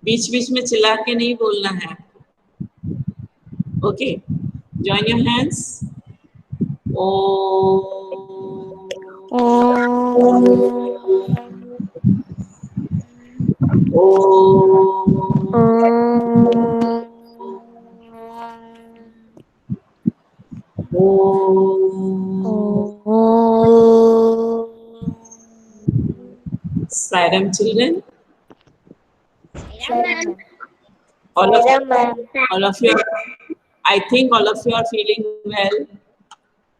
बीच बीच में चिल्ला के नहीं बोलना है। Okay, join your hands. ओ Sairam children, all of you, I think all of you are feeling well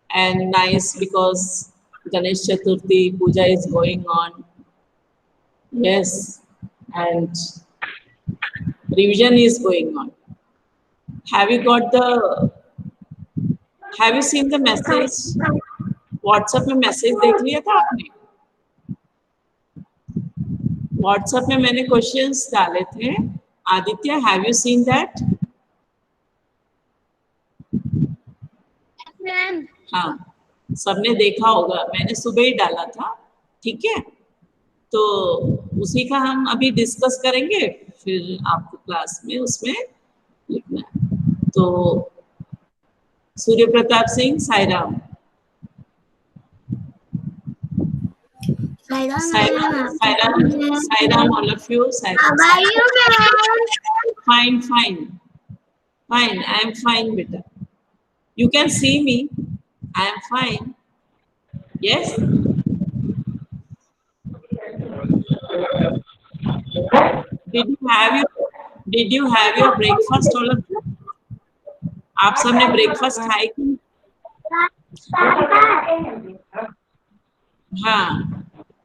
and nice because Ganesh Chaturthi puja is going on. Yes, and revision is going on. Have you got the, have you seen the message? WhatsApp में message देख लिया था आपने? WhatsApp में मैंने questions डाले थे। Aditya, have you seen that? हाँ, सबने देखा होगा, मैंने सुबह ही डाला था। ठीक है, तो उसी का हम अभी डिस्कस करेंगे, फिर आपको क्लास में उसमें लिखना है। तो Surya Pratap Singh, Sairam. Sairam, all of you. Sairam. How are you, ma'am? Fine, fine. Fine, I am fine, beta. You can see me. I am fine. Yes? Did you have your breakfast, all of you? आप सबने breakfast खाए कि? हाँ,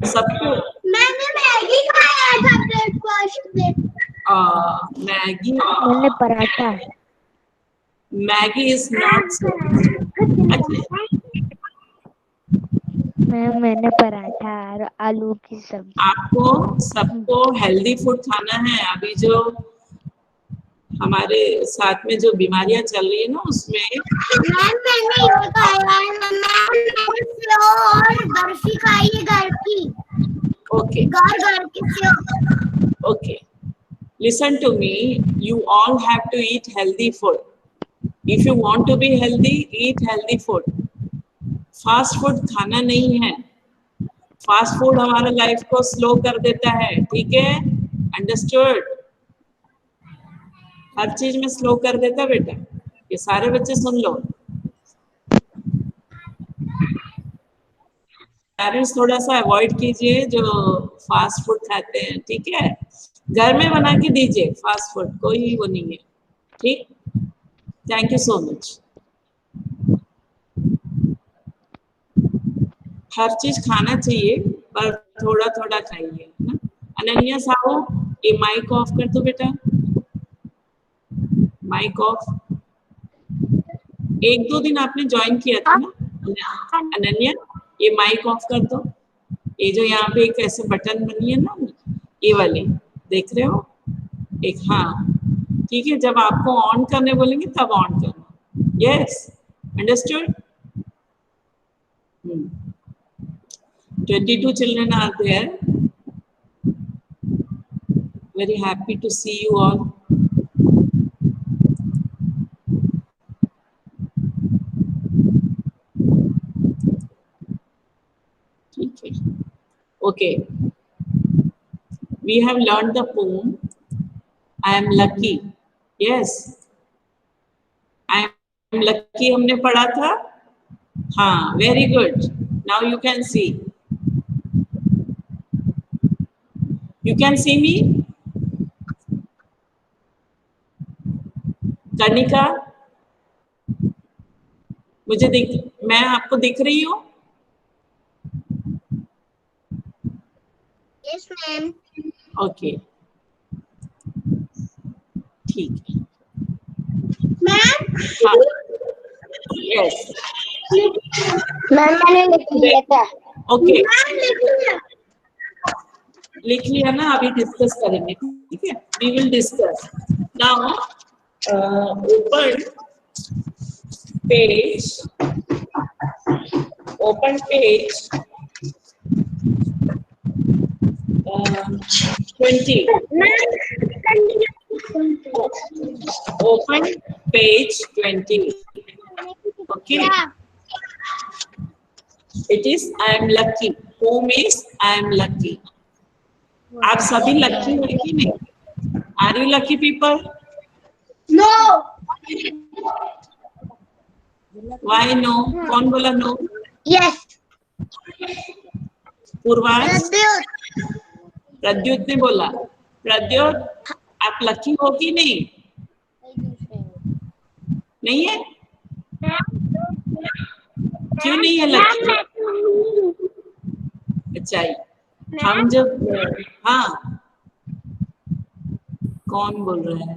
सबको। मैंने Maggi खाया था breakfast में। मैगी। मैंने paratha. Maggi is not so. मैंने पराठा और आलू की सब्जी। आपको सबको हेल्दी फूड खाना है। अभी जो हमारे साथ में जो बीमारियां चल रही है ना, उसमें मैम मैंने ये खाया है, मैंने सेव और बर्फी खाई है घर की। ओके, घर की save. Okay, listen to me, you all have to eat healthy food. If you want to be healthy, eat healthy food. Fast food खाना नहीं है। फास्ट फूड हमारे लाइफ को स्लो कर देता है। ठीक है, अंडरस्टूड? हर चीज में स्लो कर देता है बेटा। ये सारे बच्चे सुन लो। पेरेंट्स थोड़ा सा अवॉइड कीजिए जो फास्ट फूड खाते हैं। ठीक है, घर में बना के दीजिए फास्ट फूड, कोई वो नहीं है। ठीक, थैंक यू सो मच। हर चीज खाना चाहिए पर थोड़ा थोड़ा खाइए ना। अनन्या साहू, ये माइक ऑफ कर दो बेटा, माइक ऑफ। एक दो दिन आपने ज्वाइन किया था ना अनन्या, ये माइक ऑफ कर दो। ये जो यहाँ पे एक ऐसे बटन बनी है ना, ये वाली देख रहे हो एक? हाँ, ठीक है, जब आपको ऑन करने बोलेंगे तब ऑन करना। Yes, understood? 22 children are there. Very happy to see you all. Okay. Okay. We have learned the poem. I am lucky. Yes. I am lucky हमने पढ़ा था। हाँ, very good. Now you can see. You can see me? Kanika, मुझे मैं आपको दिख रही हूँ? Yes ma'am. ओके, ठीक है मैम। हाँ, यस मैम मैंने लिख लिया था। ओके, मैम लिख लिया ना? अभी डिस्कस करेंगे। ठीक है, we will discuss now. Open page 20। page 20. Okay. Yeah. It is I am lucky. Whom is I am lucky. आप सभी लकी हो कि नहीं? Are you lucky people? No. Why no? कौन बोला no? Yes. पूर्वाज, Pradyut. प्रद्युत ने बोला. प्रद्युत, आप लकी हो कि नहीं? नहीं है? क्यों नहीं है लकी? अच्छा, हम जब, हाँ, कौन बोल रहा है?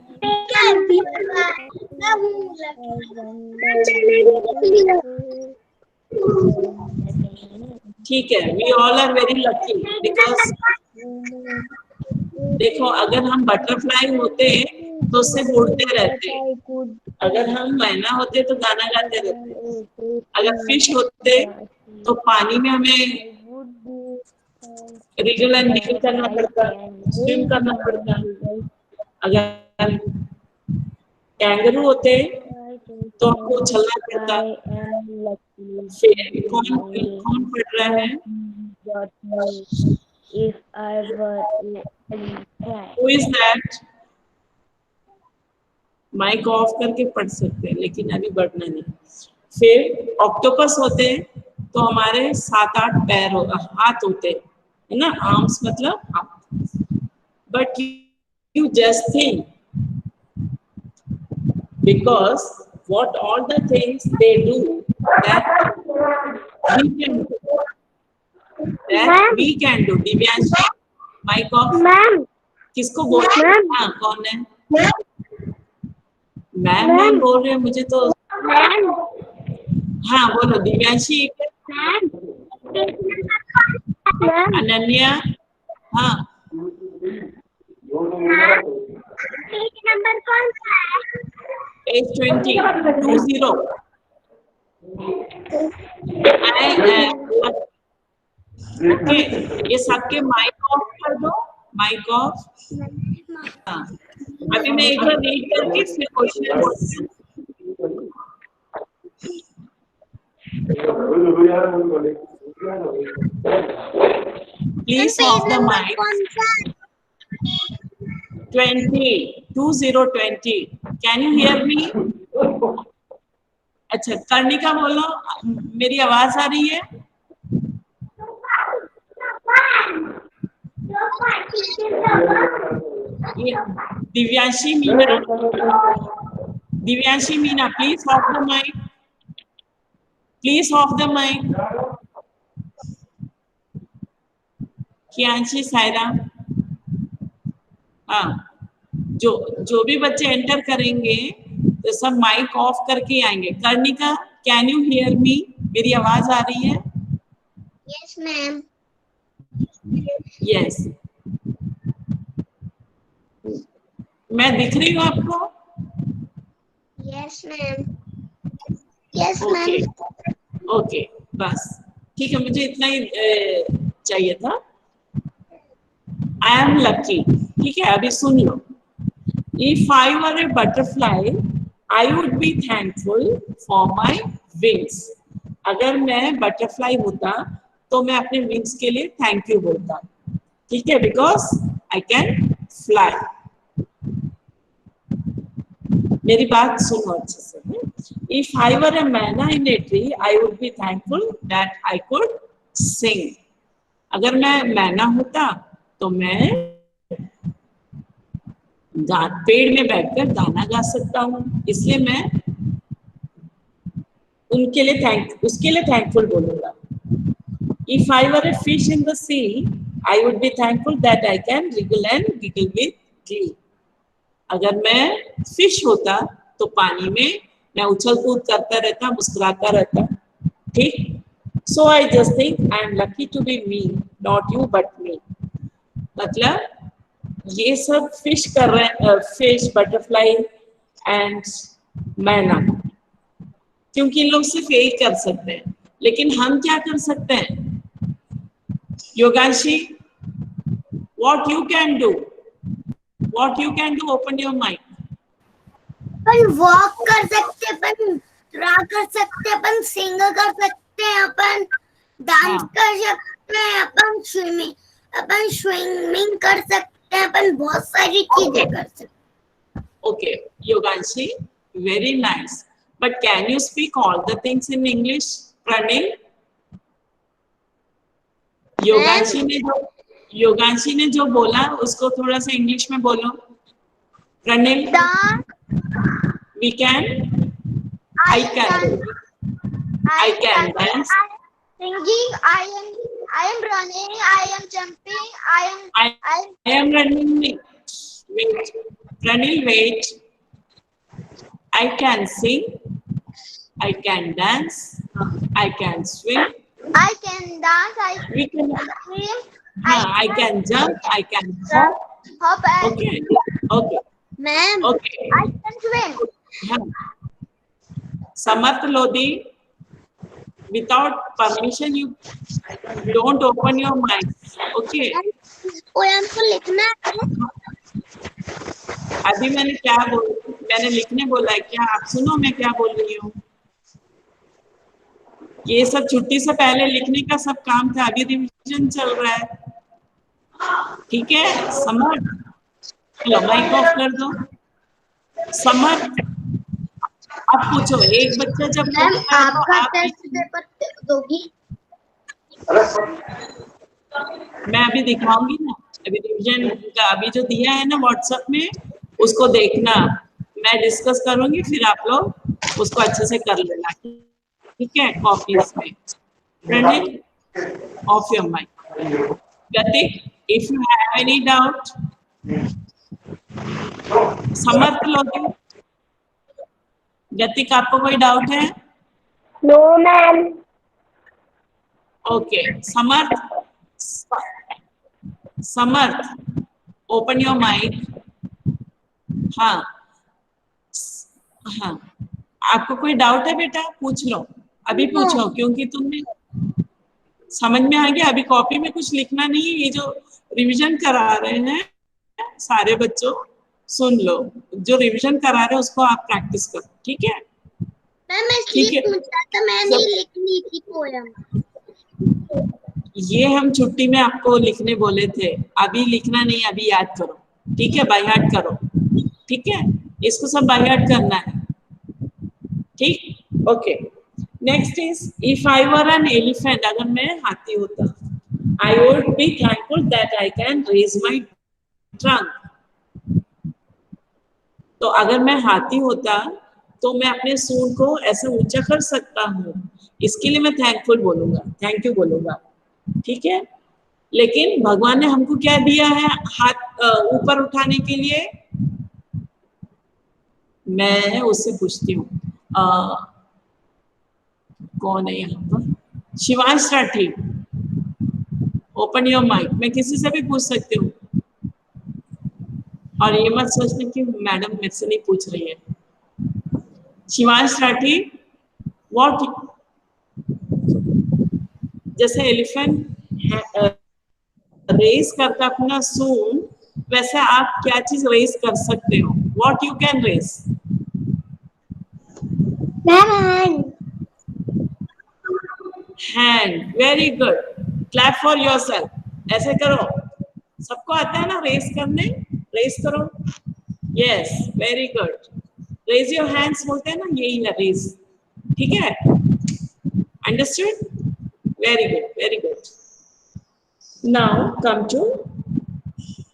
ठीक है, we all are very lucky because देखो, अगर हम बटरफ्लाई होते तो सिर्फ उड़ते रहते, अगर हम मैना होते तो गाना गाते रहते, अगर फिश होते तो पानी में हमें रिगल एंड निकल करना पड़ता, स्विम करना पड़ता, अगर कैंगरू होते तो हमको उछलना पड़ता। फिर कौन पढ़ रहा है? If I were an elephant. Who is that? Mic off करके पढ़ सकते हैं, लेकिन अभी बढ़ना नहीं। फिर ऑक्टोपस होते हैं तो हमारे 7-8 पैर हाथ होते हैं, है ना? आर्म्स मतलब हाथ। But you just think, because what all the things they do that we can do, Divyansh, mic off. किसको बोल रहे हैं? हाँ, कौन है? मैम बोल रहे हैं, मुझे तो। हाँ, बोलो दिव्यांशी। अनन्या, हाँ। पेज नंबर कौन सा है? Page 20. ओके, ये सबके माइक ऑफ कर दो, माइक ऑफ। हाँ, अभी मैं एक बार रीड करके फिर question. Please off the mic. 20. Can you hear me? अच्छा, कर्णिका बोलो, मेरी आवाज आ रही है? Divyanshi Meena, please off the mic, please off the mic. Kiyanshi, Saira, हाँ, जो भी बच्चे एंटर करेंगे तो सब माइक ऑफ करके आएंगे। कर्णिका, कैन यू हियर मी? मेरी आवाज आ रही है? Yes ma'am. यस, मैं दिख रही हूँ आपको? Yes ma'am. Yes okay, ma'am. Okay, बस ठीक है, मुझे इतना ही चाहिए था। आई एम लकी, ठीक है? अभी सुन लो। If I were a butterfly, I would be thankful for my wings. अगर मैं बटरफ्लाई होता तो मैं अपने विंग्स के लिए थैंक यू बोलता, ठीक है? Because I can fly. मेरी बात सुनो अच्छे से। If I were a manna in a tree, I would be thankful that I could sing. अगर मैं मैना होता तो मैं पेड़ में बैठकर गाना गा सकता हूँ, इसलिए मैं उसके लिए थैंकफुल बोलूंगा। If I were a fish in the sea, I would be thankful that I can wriggle and giggle with glee. अगर मैं फिश होता तो पानी में मैं उछल कूद करता रहता, मुस्कुराता रहता, ठीक? So I just think I am lucky to be me, not you but me. मतलब ये सब फिश कर रहे हैं, फिश, बटरफ्लाई एंड मैना, क्योंकि इन लोग सिर्फ यही कर सकते हैं, लेकिन हम क्या कर सकते हैं? योगांशी, what you can do? Open your mind. Upon walk कर सकते हैं, अपन ड्रा कर सकते हैं, अपन सिंग कर सकते हैं, अपन डांस कर सकते हैं, अपन स्विमिंग कर सकते हैं, अपन बहुत सारी चीजें कर सकते हैं. Okay, Yoganshi, very nice. But can you speak all the things in English, Pranil? योगांशी ने जो बोला उसको थोड़ा सा इंग्लिश में बोलो. Pranil, we can, I can dance. Singing, I am running, I am jumping, I am running. Wait, Pranil, wait. I can sing, I can dance, I can swim, I can dance, I we can, swim, I can jump, I can hop. and Okay, okay, ma'am, okay. I can swim. हाँ. Samarth Lodi, without permission, you don't open your mic. Okay. Poem को लिखना है. अभी मैंने लिखने बोला है क्या? आप सुनो मैं क्या बोल रही हूँ. ये सब छुट्टी से पहले लिखने का सब काम था, अभी रिवीजन चल रहा है. ठीक है समर्थ, माइक ऑफ कर दो. समर्थ, आप पूछो. एक बच्चा जब मैम बोलता है तो आपका आप टेस्ट पेपर दोगी. मैं अभी दिखाऊंगी ना. अभी रिवीजन का अभी जो दिया है ना व्हाट्सएप में, उसको देखना. मैं डिस्कस करूंगी, फिर आप लोग उसको अच्छे से कर लेना. ठीक है, कॉपीज में. Pranit, off your mic. Gatik, if you have any doubt. Samarth लोगे. गतिक, आपको कोई डाउट है? No, ma'am. Okay. Samarth, open your mic. हाँ हाँ, आपको कोई डाउट है बेटा? पूछ लो, अभी पूछो, क्योंकि तुमने समझ में आ गया. अभी कॉपी में कुछ लिखना नहीं है. ये जो रिवीजन करा रहे हैं सारे बच्चों, सुन लो. जो रिवीजन करा रहे हैं उसको आप प्रैक्टिस करो. ठीक है. मैम मैं ठीक इसलिए है. पूछा था, मैंने लिखनी थी पोयम. ये हम छुट्टी में आपको लिखने बोले थे. अभी लिखना नहीं, अभी याद करो. ठीक है, बाय हार्ट करो. ठीक है, इसको सब बाय हार्ट करना है. ठीक. Okay. Next is, if I were an elephant, अगर मैं हाथी होता, I would be thankful that I can raise my trunk. तो अगर मैं हाथी होता तो मैं अपने सूंड को ऐसे ऊंचा कर सकता हूँ. इसके लिए मैं थैंकफुल बोलूंगा, थैंक यू बोलूंगा. ठीक है. लेकिन भगवान ने हमको क्या दिया है हाथ ऊपर उठाने के लिए? मैं उससे पूछती हूँ, कौन है यहाँ पर? Shivansh Rathi, open your mic. मैं किसी से भी पूछ सकती हूँ. और ये मत सोचने कि मैडम मेरे से नहीं पूछ रही है. शिवांश राठी, व्हाट, जैसे एलिफेंट रेस करता अपना सूंड, वैसे आप क्या चीज रेस कर सकते हो? What you can raise? Hand. Very good. Clap for yourself. ऐसे करो. सबको आता है ना रेस करने? रेस करो. Yes, very good. Raise your hands बोलते हैं ना, यही है रेस. ठीक है, understood? Very good, very good. Now come to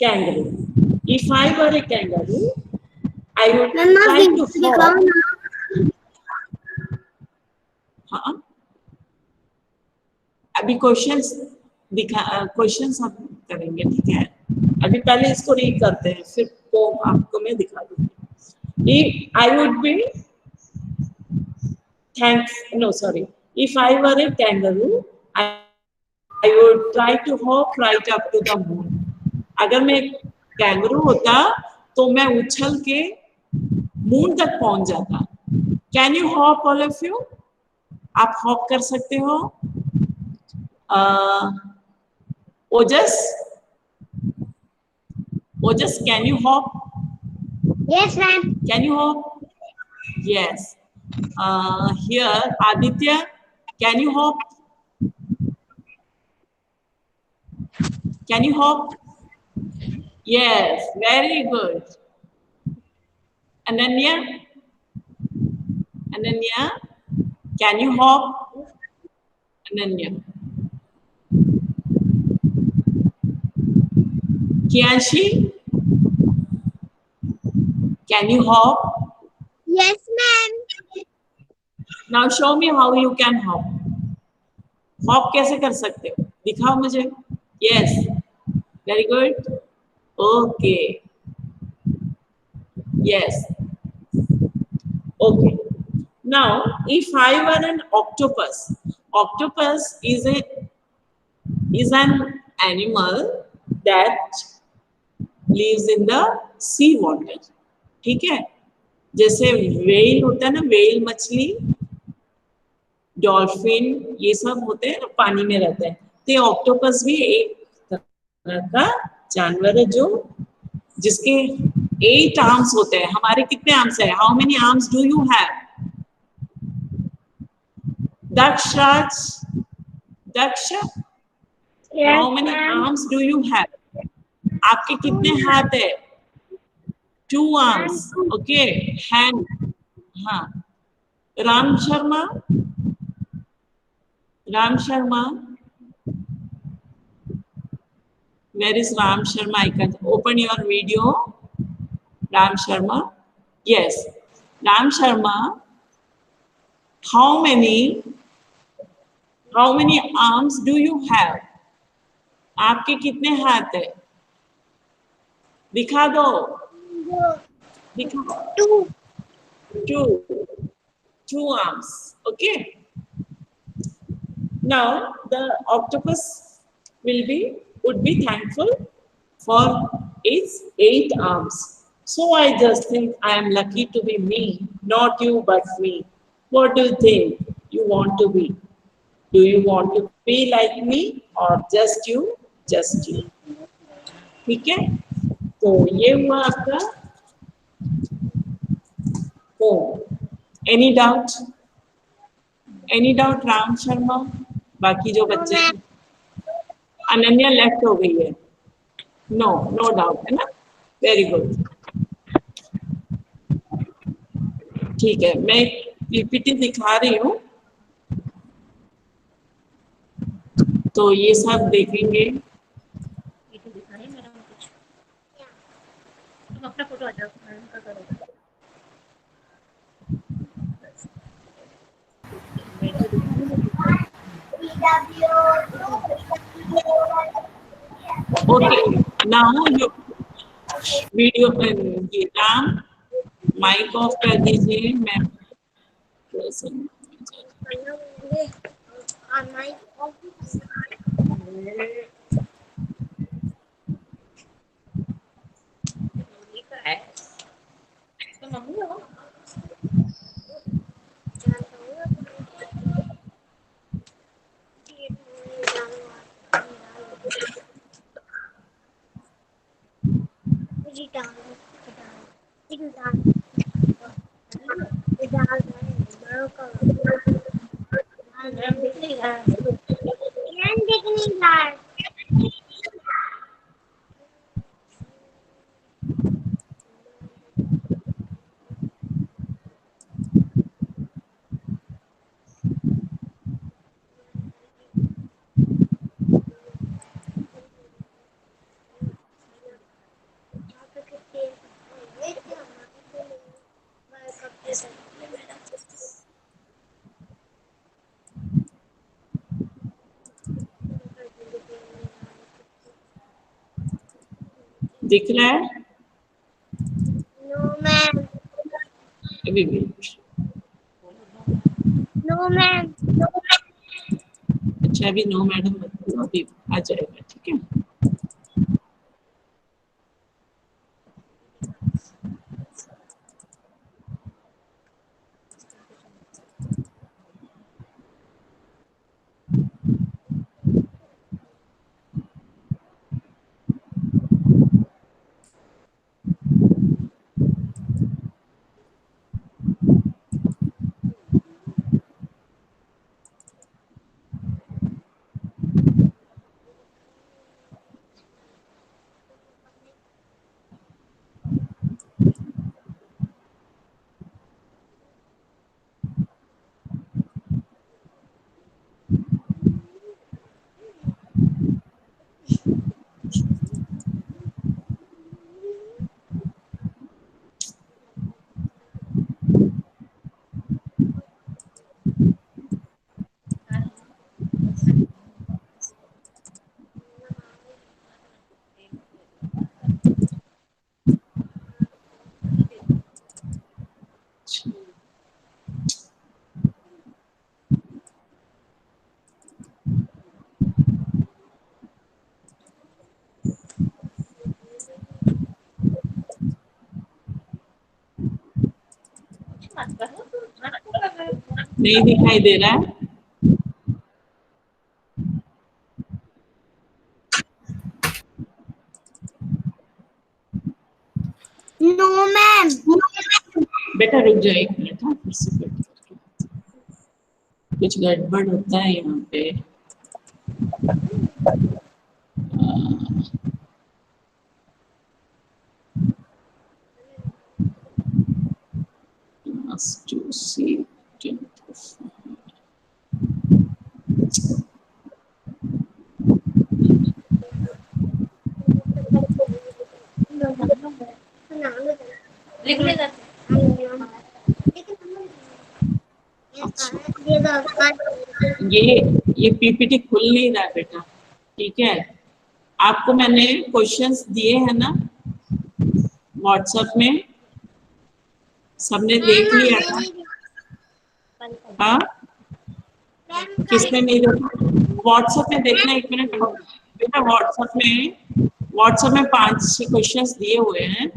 kangaroo. If I were a kangaroo, I would try to hop. हाँ, अभी क्वेश्चंस क्वेश्चंस हम करेंगे. ठीक है, अभी पहले इसको रीड करते हैं, फिर तो आपको मैं दिखा दूंगी. I would be if I were a kangaroo, I would try to hop right up to the moon. अगर मैं कैंगरू होता तो मैं उछल के मून तक पहुंच जाता. Can you hop all of you? आप हॉप कर सकते हो? Ojas, can you hop? Yes, ma'am. Can you hop? Yes. Here, Aditya, can you hop? Can you hop? Yes, very good. Ananya, Ananya, can you hop? Ananya. Kianshi, can you hop? Yes, ma'am. Now show me how you can hop. Hop कैसे कर सकते हो दिखाओ मुझे yes very good okay yes okay now if I were N octopus is an animal that lives in the sea water ठीक है जैसे well होता है ना वेल मछली डॉल्फिन ये सब होते हैं पानी में रहते हैं तो ऑक्टोपस भी एक तरह का जानवर है जो जिसके 8 आर्म्स होते हैं हमारे कितने आर्म्स है how many arms do you have Dakshraj Daksh how many arms do you have आपके कितने हाथ है 2 आर्म्स ओके हैंड हाँ Ram Sharma where is Ram Sharma? I can open your video. Ram Sharma. Yes. Ram Sharma. How many arms do you have? आपके कितने हाथ है? दिखा दो. दिखा. Two arms. Okay. Now the octopus would be thankful for its 8 arms. So I just think I am lucky to be me, not you but me. What do you think you want to be? Do you want to be like me or just you? Just you. ठीक है? तो ये हुआ आपका Any doubt? Any doubt, Ram Sharma? बाकी जो बच्चे Ananya left हो गई है नो डाउट है ना वेरी गुड ठीक है मैं पीपीटी दिखा रही हूँ तो ये सब देखेंगे अपना फोटो हटाओ उनका करो ओके नाउ यू वीडियो ये राम माइक ऑफ कर दीजिए मैं तो मम्मी हो दिख रहा है No, ma'am. अभी वेट No, ma'am. अच्छा अभी नो मैडम अभी आ जाएगा ठीक है मत करो, नाटक कर रहे हो। नहीं दिखाई दे रहा है? No ma'am. बेटा रुक जाओ 1 मिनट, हाँ फिर से बैठ। कुछ गड़बड़ होता है यहाँ पे। Must to see. लिख लेगा। ये पीपीटी खुल नहीं रहा है बेटा, ठीक है? आपको मैंने क्वेश्चंस दिए हैं ना व्हाट्सएप में, सबने देख लिया था? हाँ, किसने नहीं देखा? व्हाट्सएप में देखना, 1 मिनट बेटा। व्हाट्सएप में 5-6 क्वेश्चंस दिए हुए हैं,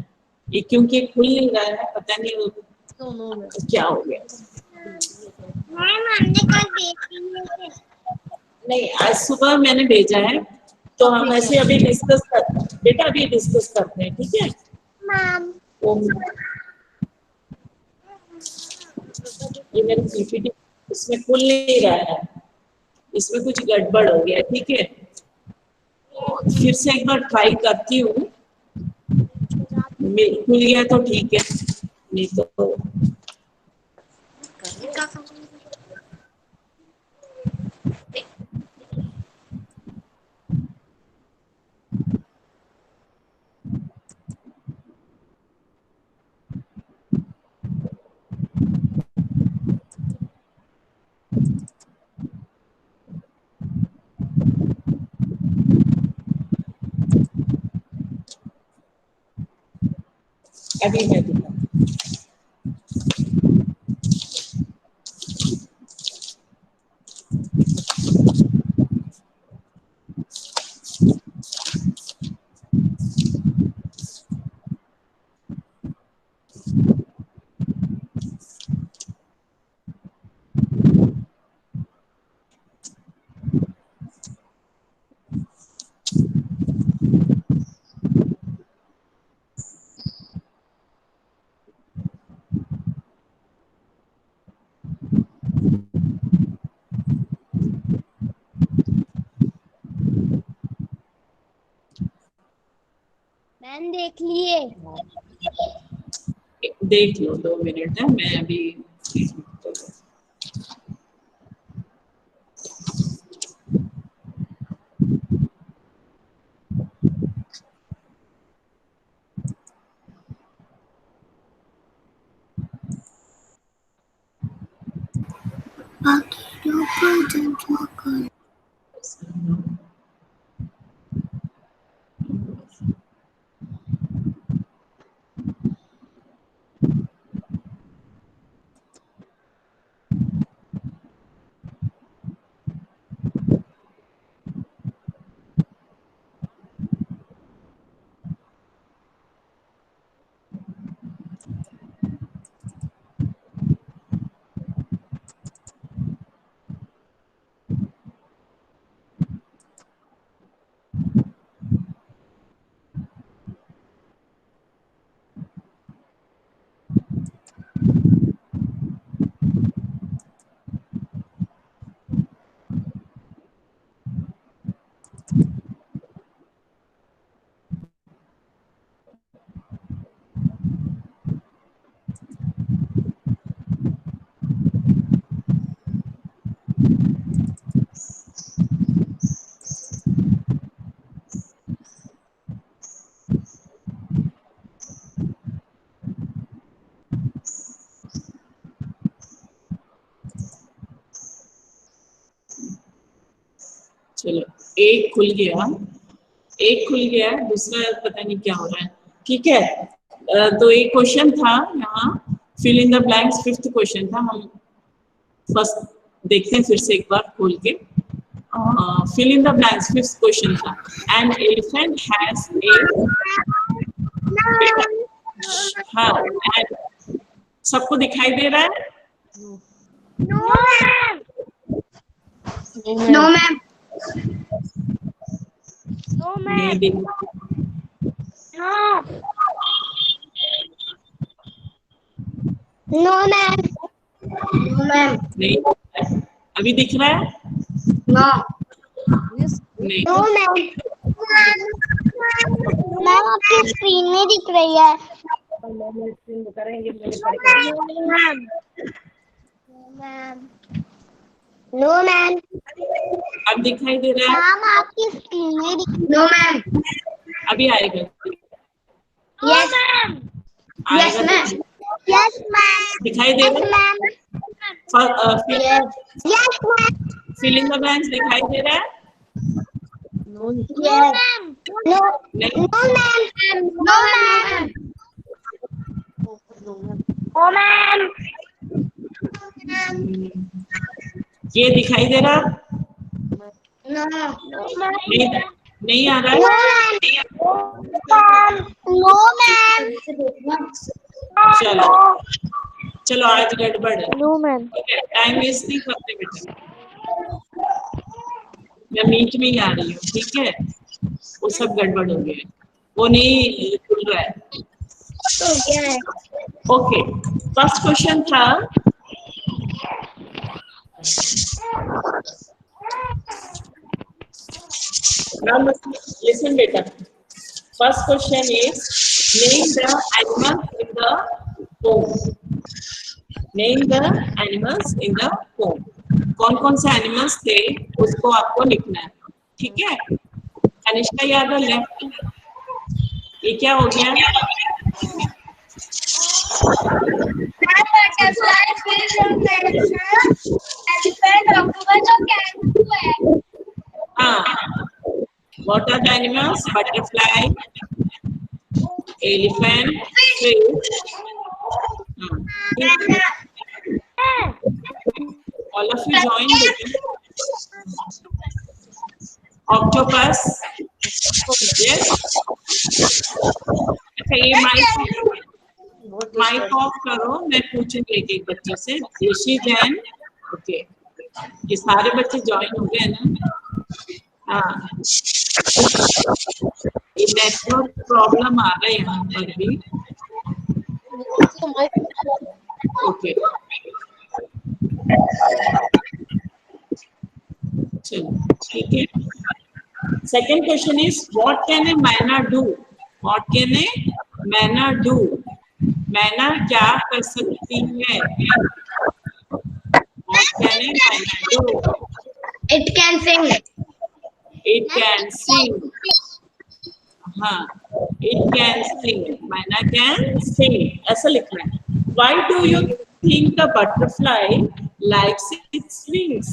ये क्योंकि खुल नहीं रहा है, पता नहीं क्या हो गया। मैम हमने कल देखी है। नहीं, आज सुबह मैंने भेजा है, तो हम ऐसे अभी डिस्कस करते हैं, ठीक है? मैम ये मेरी पीपीटी इसमें खुल नहीं रहा है, इसमें कुछ गड़बड़ हो गया, ठीक है? फिर से एक बार ट्राई करती हूँ, खुल गया तो ठीक है, नहीं तो अभी मैं दिखाऊँ। मैम देख लिए। देख लो, 2 मिनट है, मैं अभी बाकी लोग चलो, एक खुल गया, दूसरा पता नहीं क्या हो रहा है, ठीक है? तो एक क्वेश्चन था यहाँ, fill in the blanks, 5th question था। हम फर्स्ट देखते हैं फिर से एक बार खोल के। Fill in the blanks 5th question था। एन एलिफेंट हैज ए, हाँ, सबको दिखाई दे रहा है? No ma'am. No ma'am. No नहीं मैम। दिख no. No ma'am. No ma'am. नहीं अभी दिख रहा है? नो। नहीं नो मैम। मैम आपकी स्क्रीन में दिख रही है। No ma'am. No ma'am. अब दिखाई दे रहा है? मैम आपकी स्क्रीन में दिख नो मैम। अभी आएगा, यस। यस आएगा मैम। Yes ma'am. दिखाई दे रहा है? Ma'am. Yes. Yes ma'am. Fill in the blanks दिखाई दे रहा है? No ma'am. नो। नहीं no ma'am. No ma'am. No ma'am. ये दिखाई दे रहा? नो। नहीं नहीं आ रहा है? No ma'am. चलो चलो आज गड़बड़ है। No ma'am. ठीक है, टाइम वेस्ट नहीं करते बेटा, मैं बीच में ही आ रही हूँ। ठीक है, वो सब गड़बड़ हो गया, वो नहीं खुल रहा है। ओके, फर्स्ट क्वेश्चन था now listen beta. First question is name the animals in the poem. Name the animals in the poem. कौन कौन से एनिमल्स थे उसको आपको लिखना है। ठीक है, कनिष्का यादव लेफ्ट, ये क्या हो गया? बटरफ्लाई, फिश, एलिफेंट, ऑक्टोपस और कैंगरू है। हाँ, what are the animals? Butterfly, elephant, fish. All of you join with octopus. Yes. अच्छा, ये माइक ऑफ करो, मैं पूछूंगी एक एक बच्चे से। ऋषि जैन, ओके, ये सारे बच्चे ज्वाइन हो गए ना? हाँ, ये नेटवर्क प्रॉब्लम आ रहा है यहाँ पर भी। ओके, चलो ठीक है। Second question is what can a मैना डू? व्हाट कैन ए मैना डू? मैना क्या कर सकती है? व्हाट कैन ए मैना do? It can sing. It can sing. हाँ, इट कैन सिंग, मैना कैन सिंग, ऐसा लिखना है। Why do you think the butterfly likes its wings?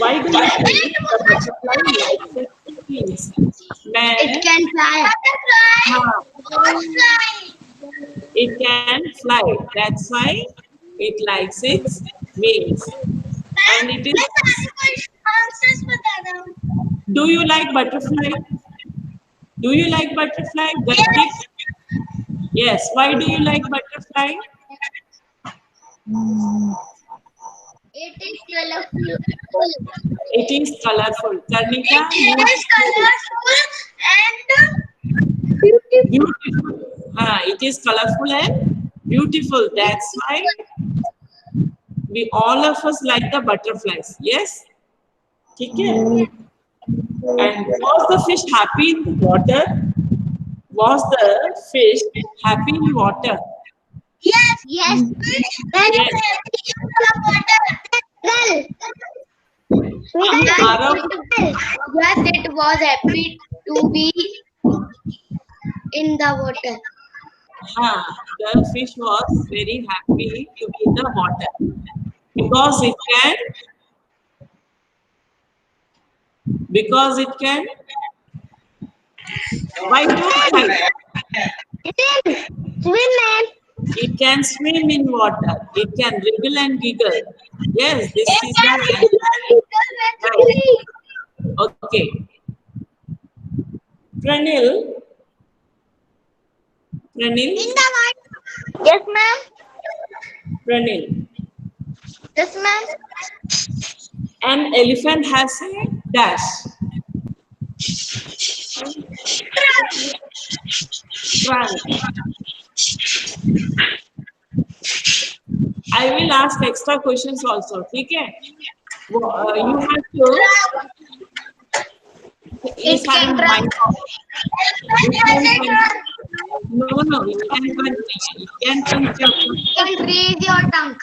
Why do you think the butterfly likes its wings? It can fly. हाँ, it can fly. That's why it likes its wings. And it is. Do you like butterfly? Do you like butterfly? Gardeep? Yes. Why do you like butterfly? It is colorful. It is colorful. Karnika? It is colorful and Beautiful. It is colorful and beautiful. That's why we all of us like the butterflies. Yes? ठीक है? And was the fish happy in the water? Was the fish happy in water? yes. Yes. Yes. Arav, Yes, it was happy to be in the water. the fish was very happy to be in the water because it can. Why do you like? Swim, man. It can swim in water. It can wriggle and giggle. Yes, this is the right. Okay. Pranil. In the water. Yes, ma'am. Pranil. Yes, ma'am. An elephant has a dash. Trunk. I will ask extra questions also. ठीक है? You have to. ये सारे mind. No, you can punch. Raise your tongue.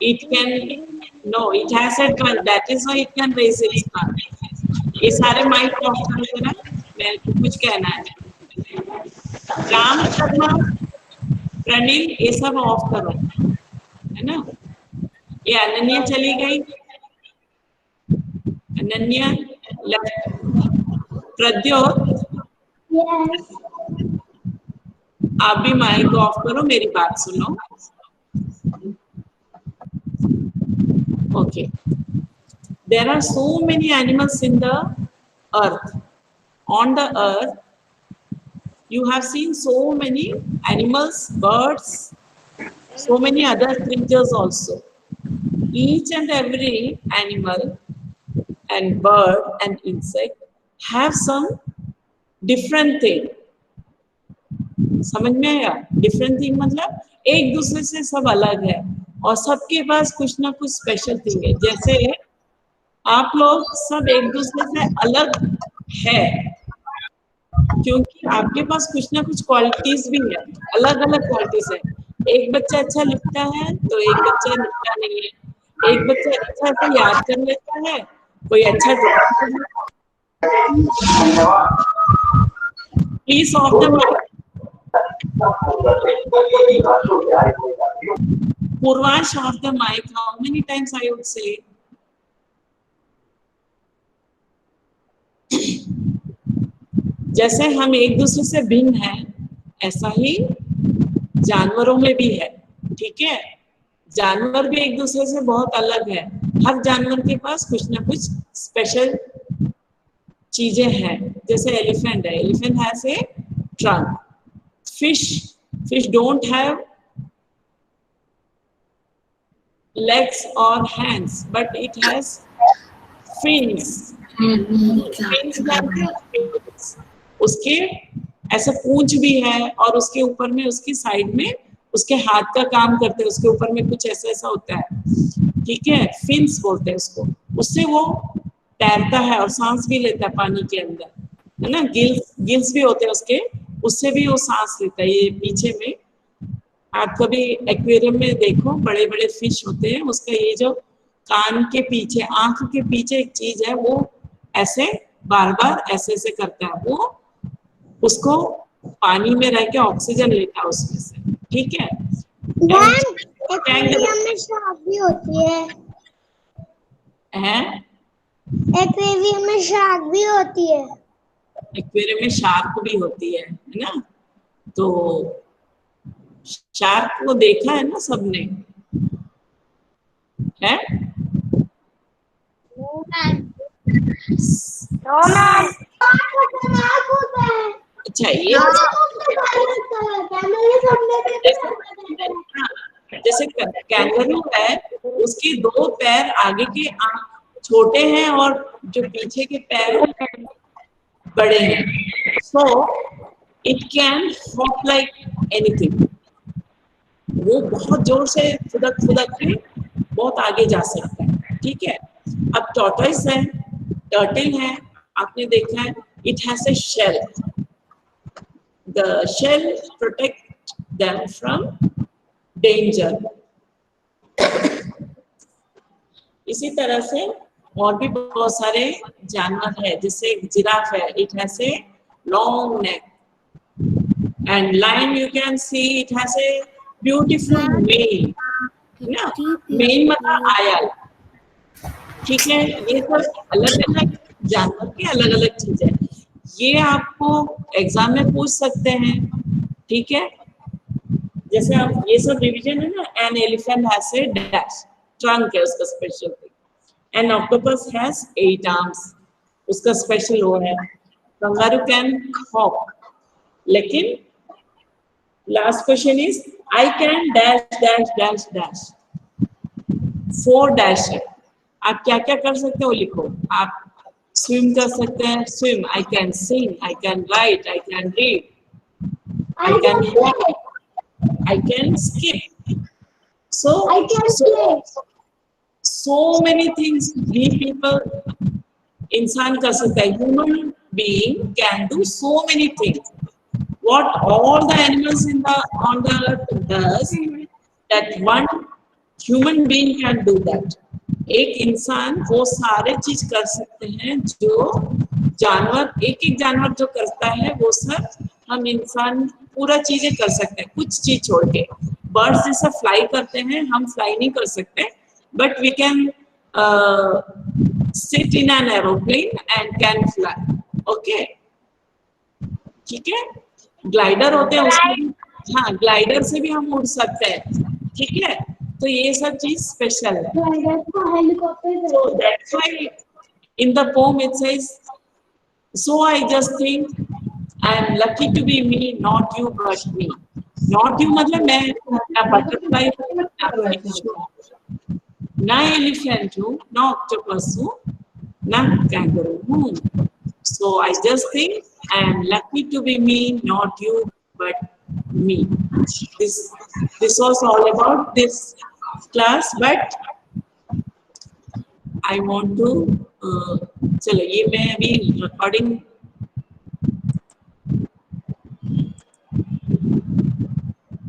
It can. No, it has a trunk. That is why it can raise its trunk. ये सारे mic off कर देना. मेरे को कुछ कहना है. राम शर्मा, प्रणील, ये सब ऑफ करो, है ना? ये अनन्या चली गई. अनन्या, प्रद्योत, Yes. आप भी माइक ऑफ करो, मेरी बात सुनो. Okay. There are so many animals in the earth. On the earth, you have seen so many animals, birds, so many other creatures also. Each and every animal and bird and insect have some different thing. समझ में आया? Different thing मतलब एक दूसरे से सब अलग है और सबके पास कुछ ना कुछ स्पेशल थिंग है. जैसे आप लोग सब एक दूसरे से अलग है क्योंकि आपके पास कुछ ना कुछ क्वालिटीज भी है, अलग अलग क्वालिटीज है. एक बच्चा अच्छा लिखता है तो एक बच्चा लिखता नहीं है. एक बच्चा अच्छा से याद कर लेता है, कोई अच्छा ड्राइंग कर लेता है. Please off the mic. Purvansh, off the mic. How many times I would say? जैसे हम एक दूसरे से भिन्न हैं, ऐसा ही जानवरों में भी है. ठीक है? जानवर भी एक दूसरे से बहुत अलग है. हर जानवर के पास कुछ ना कुछ स्पेशल चीजें हैं. जैसे एलिफेंट है, elephant has A trunk. Fish don't have legs or hands, but it has fins. उसके ऐसा पूंछ भी है और उसके ऊपर में उसकी साइड में उसके हाथ का काम करते हैं. उसके ऊपर में कुछ ऐसा होता है. ठीक है? फिन्स बोलते हैं उसको. उससे वो तैरता है और सांस भी लेता है पानी के अंदर, है ना? गिल्स भी होते हैं उसके, उससे भी वो सांस लेता है. ये पीछे में आप कभी एक्वेरियम में देखो, बड़े बड़े फिश होते हैं, उसका ये जो कान के पीछे, आंख के पीछे एक चीज है, वो ऐसे बार बार ऐसे करता है. वो उसको पानी में रह के ऑक्सीजन लेता है उसमें से. ठीक है? एक्वेरियम में शार्क भी होती है. एक्वेरियम में शार्क भी होती है. एक्वेरियम में शार्क भी होती है ना? तो शार्क को देखा है ना सबने? है? अच्छा, ये जैसे कैंगरू है, उसके 2 पैर आगे के छोटे हैं और जो पीछे के पैर बड़े हैं. So it can hop like anything. वो बहुत जोर से फुदक के बहुत आगे जा सकता है. ठीक है? अब टॉर्टोइस है, टर्टल है, आपने देखा है. It has a shell. The shell protect them from danger. इसी तरह से और भी बहुत सारे जानवर है. जैसे जिराफ है, it has a long neck. And lion, you can see it has a beautiful mane. ना? mane मतलब आयल. ठीक है? ये सब अलग अलग जानवर की अलग अलग चीजें. ये आपको एग्जाम में पूछ सकते हैं. ठीक है? जैसे आप ये सब रिवीजन है ना. An elephant has a dash, trunk है उसका special thing. An octopus has 8 arms, उसका स्पेशल वो है. कंगारू कैन हॉप, लेकिन Last question is I can dash dash dash dash. 4 dash है. आप क्या क्या कर सकते हो लिखो. आप swim कर सकते हैं. Swim. I can sing. I can write. I can read. I can walk. I can skip. So I can play. so many things we people इंसान कर सकता है. Human being can do so many things. What all the animals in the on the earth does, that one human being can do that. एक इंसान वो सारे चीज कर सकते हैं जो जानवर एक जानवर जो करता है वो सब हम इंसान पूरा चीजें कर सकते हैं कुछ चीज छोड़ के. बर्ड्स जैसा फ्लाई करते हैं हम फ्लाई नहीं कर सकते but we can sit in an aeroplane and can fly. Okay, ठीक है. ग्लाइडर होते हैं उसमें हाँ ग्लाइडर से भी हम उड़ सकते हैं. ठीक है. तो ये सब चीज स्पेशल है. So that's why in the poem it says, so I just think I am lucky to be me, not you but me. Not you मतलब मैं ना butterfly हूँ ना fish हूँ ना elephant हूँ ना octopus हूँ ना kangaroo हूँ. So I just think I am lucky to be me, not you but me. This was all about this class, but I want to चलो ये मैं अभी recording